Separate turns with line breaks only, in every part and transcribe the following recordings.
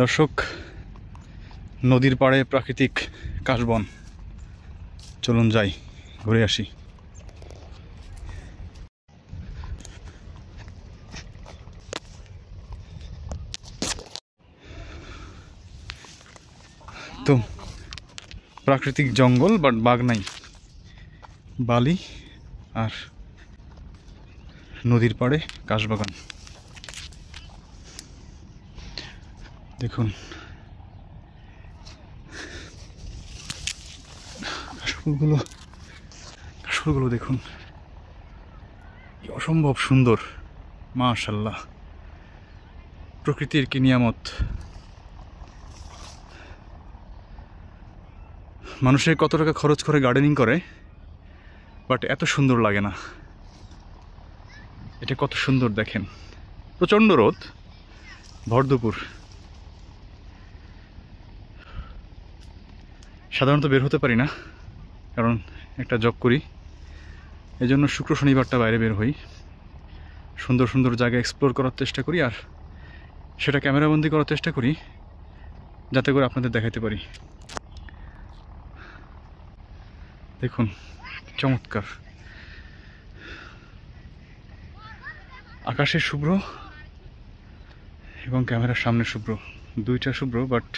দর্শক, নদীর পাড়ে প্রাকৃতিক কাশবন, চলুন যাই ঘুরে আসি। তো প্রাকৃতিক জঙ্গল, বাট বাঘ নাই, বালি আর নদীর পাড়ে কাশবাগান। দেখুন কাশফুলগুলো দেখুন, অসম্ভব সুন্দর। মাশাআল্লাহ, প্রকৃতির কি নিয়ামত। মানুষের কত টাকা খরচ করে গার্ডেনিং করে, বাট এত সুন্দর লাগে না। এটা কত সুন্দর দেখেন। প্রচণ্ড রোদ, ভর দুপুর। সাধারণত বের হতে পারি না, কারণ একটা জব করি, এই জন্য শুক্র শনিবারটা বাইরে বের হই, সুন্দর সুন্দর জায়গা এক্সপ্লোর করার চেষ্টা করি, আর সেটা ক্যামেরাবন্দি করার চেষ্টা করি যাতে করে আপনাদের দেখাতে পারি। দেখুন চমৎকার, আকাশের শুভ্র এবং ক্যামেরার সামনে শুভ্র, দুইটা শুভ্র, বাট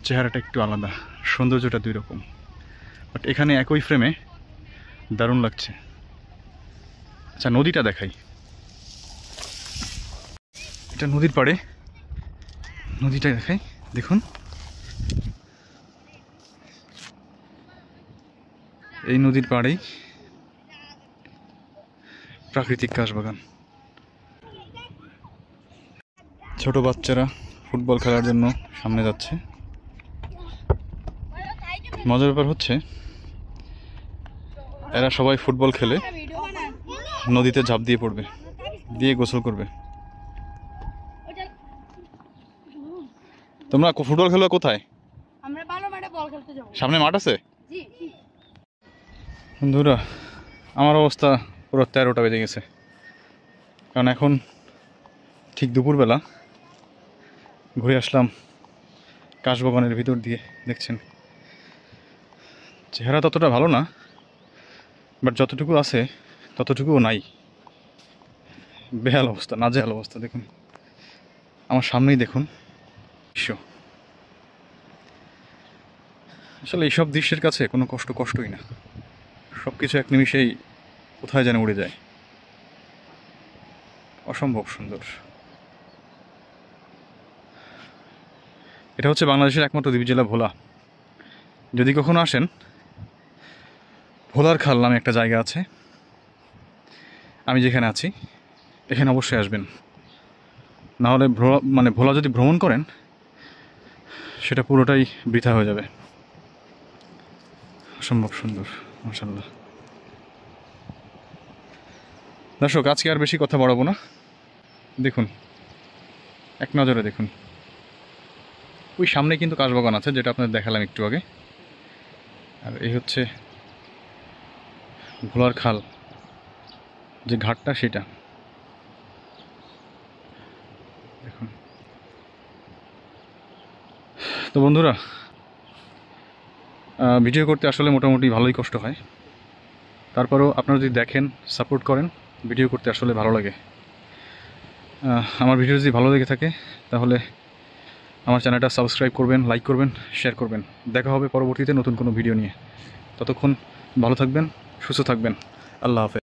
চেহারাটা একটু আলাদা, সৌন্দর্যটা দুই রকম। বাট এখানে একই ফ্রেমে দারুণ লাগছে। আচ্ছা, নদীটা দেখাই। এটা নদীর পাড়ে, নদীটা দেখাই। দেখুন এই নদীর পাড়েই প্রাকৃতিক কাশবাগান। ছোট বাচ্চারা ফুটবল খেলার জন্য সামনে যাচ্ছে। মজার ব্যাপার হচ্ছে, এরা সবাই ফুটবল খেলে নদীতে ঝাঁপ দিয়ে পড়বে, দিয়ে গোসল করবে। তোমরা ফুটবল খেলো কোথায়? সামনে মাঠ আছে? বন্ধুরা, আমার অবস্থা পুরো 13টা বেজে গেছে, কারণ এখন ঠিক দুপুরবেলা ঘুরে আসলাম কাশবাগানের ভিতর দিয়ে। দেখছেন চেহারা ততটা ভালো না, বাট যতটুকু আছে ততটুকুও নাই। বেহাল অবস্থা, নাজেহাল অবস্থা। দেখুন আমার সামনেই দেখুন দৃশ্য। আসলে এইসব দৃশ্যের কাছে কোনো কষ্টই না, সব কিছু এক নিমিষেই কোথায় যেন উড়ে যায়। অসম্ভব সুন্দর। এটা হচ্ছে বাংলাদেশের একমাত্র দ্বীপ জেলা ভোলা। যদি কখনো আসেন, ভোলার খাল নামে একটা জায়গা আছে, আমি যেখানে আছি এখানে অবশ্যই আসবেন। নাহলে ভোলা যদি ভ্রমণ করেন, সেটা পুরোটাই বৃথা হয়ে যাবে। অসম্ভব সুন্দর, মাশাআল্লাহ। দর্শক, আজকে আর বেশি কথা বাড়াবো না। দেখুন, এক নজরে দেখুন, ওই সামনে কিন্তু কাশবাগান আছে, যেটা আপনাদের দেখালাম একটু আগে। আর এই হচ্ছে ভোলার খাল, যে ঘাটটা সেটা দেখুন। তো বন্ধুরা, ভিডিও করতে আসলে মোটামুটি ভালোই কষ্ট হয়, তারপরেও আপনারা যদি দেখেন, সাপোর্ট করেন, ভিডিও করতে আসলে ভালো লাগে। আমার ভিডিও যদি ভালো লেগে থাকে তাহলে আমার চ্যানেলটা সাবস্ক্রাইব করবেন, লাইক করবেন, শেয়ার করবেন। দেখা হবে পরবর্তীতে নতুন কোনো ভিডিও নিয়ে। ততক্ষণ ভালো থাকবেন, সুস্থ থাকবেন। আল্লাহ হাফেজ।